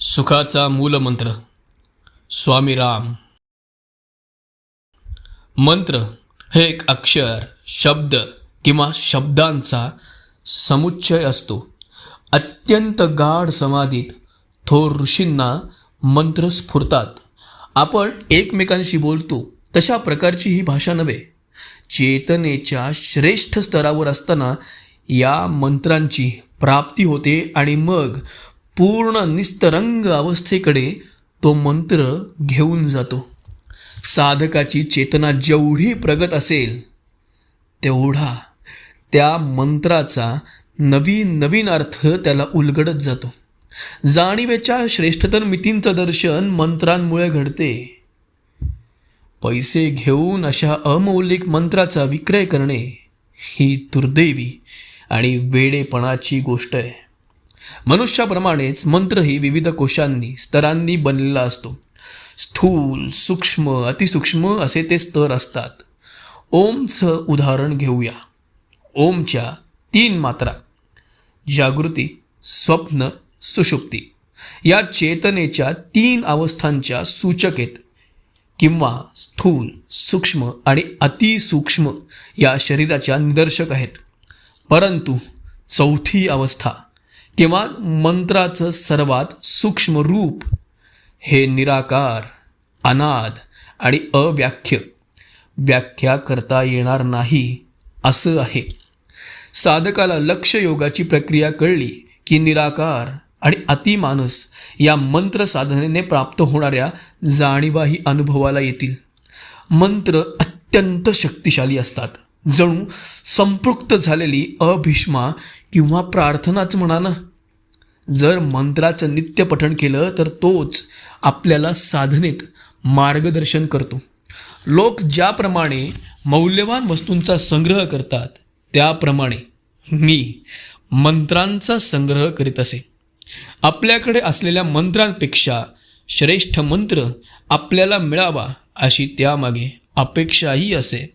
सुखाचा मूलमंत्र स्वामी राम. मंत्र हे एक अक्षर, शब्द किंवा शब्दांचा समुच्चय असतो. अत्यंत गाढ समाधीत थोर ऋषींना मंत्र स्फुरतात. आपण एकमेकांशी बोलतो तशा प्रकारची ही भाषा नव्हे. चेतनेच्या श्रेष्ठ स्तरावर असताना या मंत्रांची प्राप्ती होते आणि मग पूर्ण निस्तरंग अवस्थेकडे तो मंत्र घेऊन जातो. साधकाची चेतना जेवढी प्रगत असेल तेवढा त्या मंत्राचा नवीन नवीन अर्थ त्याला उलगडत जातो. जाणीवेच्या श्रेष्ठतर मितींचं दर्शन मंत्रांमुळे घडते. पैसे घेऊन अशा अमौलिक मंत्राचा विक्रय करणे ही दुर्दैवी आणि वेडेपणाची गोष्ट आहे. मनुष्याप्रमाणेच मंत्रही विविध कोशांनी स्तरांनी बनलेला असतो. स्थूल, सूक्ष्म, अतिसूक्ष्म असे ते स्तर असतात. ओमचं उदाहरण घेऊया. ओमच्या 3 मात्रा जागृती, स्वप्न, सुषुप्ती या चेतनेच्या 3 अवस्थांच्या सूचकेत किंवा स्थूल, सूक्ष्म आणि अतिसूक्ष्म या शरीराच्या निदर्शक आहेत. परंतु 4थी अवस्था किंवा मंत्राचं सर्वात सूक्ष्म रूप हे निराकार, अनाद आणि अव्याख्य, व्याख्या करता येणार नाही असं आहे. साधकाला लक्ष योगाची प्रक्रिया कळली की निराकार आणि अतिमानस या मंत्र साधनेने प्राप्त होणाऱ्या जाणीवाही अनुभवाला येतील. मंत्र अत्यंत शक्तिशाली असतात. जणू संपृक्त झालेली अभीष्मा किंवा प्रार्थनाच म्हणा ना. जर मंत्राचं नित्य पठण केलं तर तोच आपल्याला साधनेत मार्गदर्शन करतो. लोक ज्याप्रमाणे मौल्यवान वस्तूंचा संग्रह करतात त्याप्रमाणे मी मंत्रांचा संग्रह करीत असे. आपल्याकडे असलेल्या मंत्रांपेक्षा श्रेष्ठ मंत्र आपल्याला मिळावा अशी त्यामागे अपेक्षाही असे.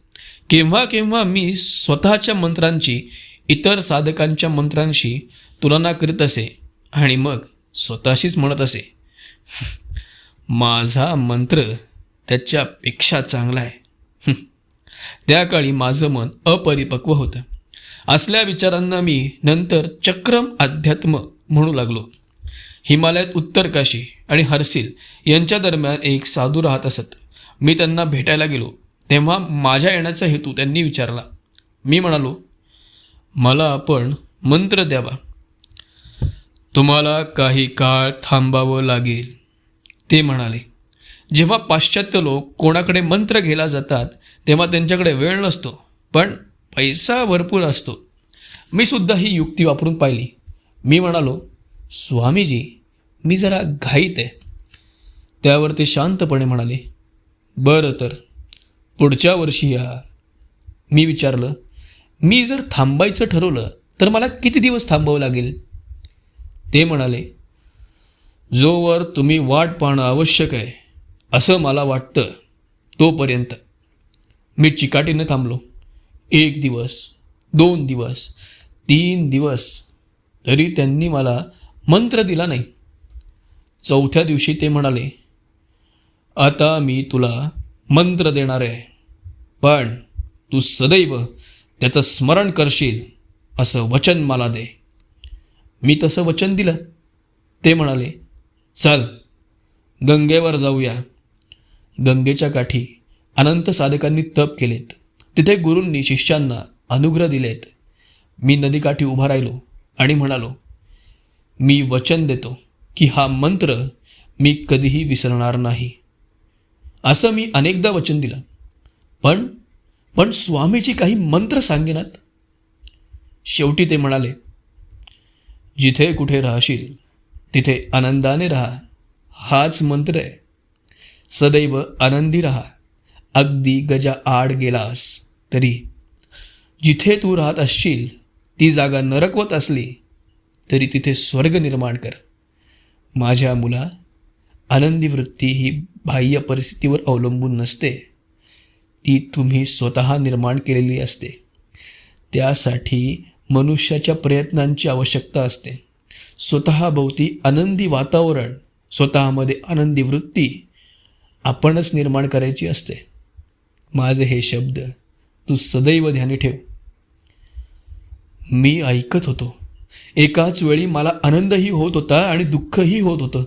केव्हा केव्हा मी स्वतःच्या मंत्रांची इतर साधकांच्या मंत्रांशी तुलना करीत असे आणि मग स्वतःशीच म्हणत असे, माझा मंत्र त्याच्यापेक्षा चांगला आहे. त्या काळी माझं मन अपरिपक्व होतं. असल्या विचारांना मी नंतर चक्रम अध्यात्म म्हणू लागलो. हिमालयात उत्तरकाशी आणि हर्सिल यांच्या दरम्यान एक साधू राहत असत. मी त्यांना भेटायला गेलो तेव्हा माझ्या येण्याचा हेतू त्यांनी विचारला. मी म्हणालो, मला आपण मंत्र द्यावा. तुम्हाला काही काळ थांबावं लागेल. ते म्हणाले, जेव्हा पाश्चात्य लोक कोणाकडे मंत्र घ्यायला जातात तेव्हा त्यांच्याकडे वेळ नसतो पण पैसा भरपूर असतो. मी सुद्धा ही युक्ती वापरून पाहिली. मी म्हणालो, स्वामीजी मी जरा घाईत आहे. त्यावर ते शांतपणे म्हणाले, बरं तर पुढच्या वर्षी या. मी विचारलं, मी जर थांबायचं ठरवलं तर मला किती दिवस थांबावं लागेल? ते म्हणाले, जोवर तुम्ही वाट पाहणं आवश्यक आहे असं मला वाटतं तोपर्यंत. मी चिकाटीने थांबलो. 1 दिवस, 2 दिवस, 3 दिवस, तरी त्यांनी मला मंत्र दिला नाही. 4थ्या दिवशी ते म्हणाले, आता मी तुला मंत्र देणार आहे पण तू सदैव त्याचं स्मरण करशील असं वचन मला दे. मी तसं वचन दिलं. ते म्हणाले, चल गंगेवर जाऊया. गंगेच्या काठी अनंत साधकांनी तप केलेत. तिथे गुरूंनी शिष्यांना अनुग्रह दिलेत. मी नदीकाठी उभा राहिलो आणि म्हणालो, मी वचन देतो की हा मंत्र मी कधीही विसरणार नाही. असं मी अनेकदा वचन दिलं पण स्वामीजी काही मंत्र सांगेनात. शेवटी ते म्हणाले, जिथे कुठे राहशील तिथे आनंदाने राहा. हाच मंत्र आहे. सदैव आनंदी राहा. अगदी गजा आड गेलास तरी. जिथे तू राहत असशील ती जागा नरकवत असली तरी तिथे स्वर्ग निर्माण कर. माझ्या मुला, आनंदी वृत्ती ही बाह्य परिस्थितीवर अवलंबून नसते. ती तुम्ही स्वतः निर्माण केलेली असते. त्यासाठी मनुष्याच्या प्रयत्नांची आवश्यकता असते. स्वतःभोवती आनंदी वातावरण स्वतःमध्ये आनंदी वृत्ती आपणच निर्माण करायची असते. माझे हे शब्द तू सदैव ध्यानी ठेव. मी ऐकत होतो. एकाच वेळी मला आनंदही होत होता आणि दुःखही होत होतं.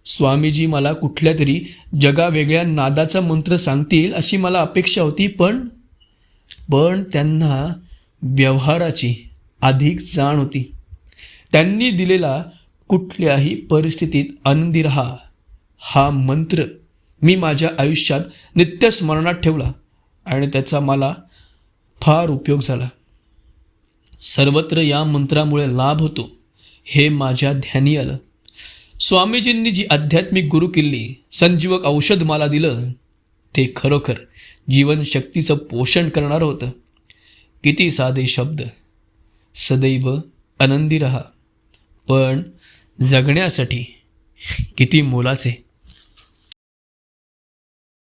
स्वामीजी मला कुठल्या तरी जगावेगळ्या नादाचा मंत्र सांगतील अशी मला अपेक्षा होती, पण त्यांना व्यवहाराची अधिक जाण होती. त्यांनी दिलेला कुठल्याही परिस्थितीत आनंदी राहा हा मंत्र मी माझ्या आयुष्यात नित्य स्मरणात ठेवला आणि त्याचा मला फार उपयोग झाला. सर्वत्र या मंत्रामुळे लाभ होतो हे माझ्या ध्यानी आलं. स्वामीजींनी जी आध्यात्मिक गुरुकिल्ली संजीवक औषध मला दिलं ते खरोखर जीवनशक्तीचं पोषण करणारं होतं. किती साधे शब्द, सदैव आनंदी रहा, पण जगण्यासाठी किती मोलाचे.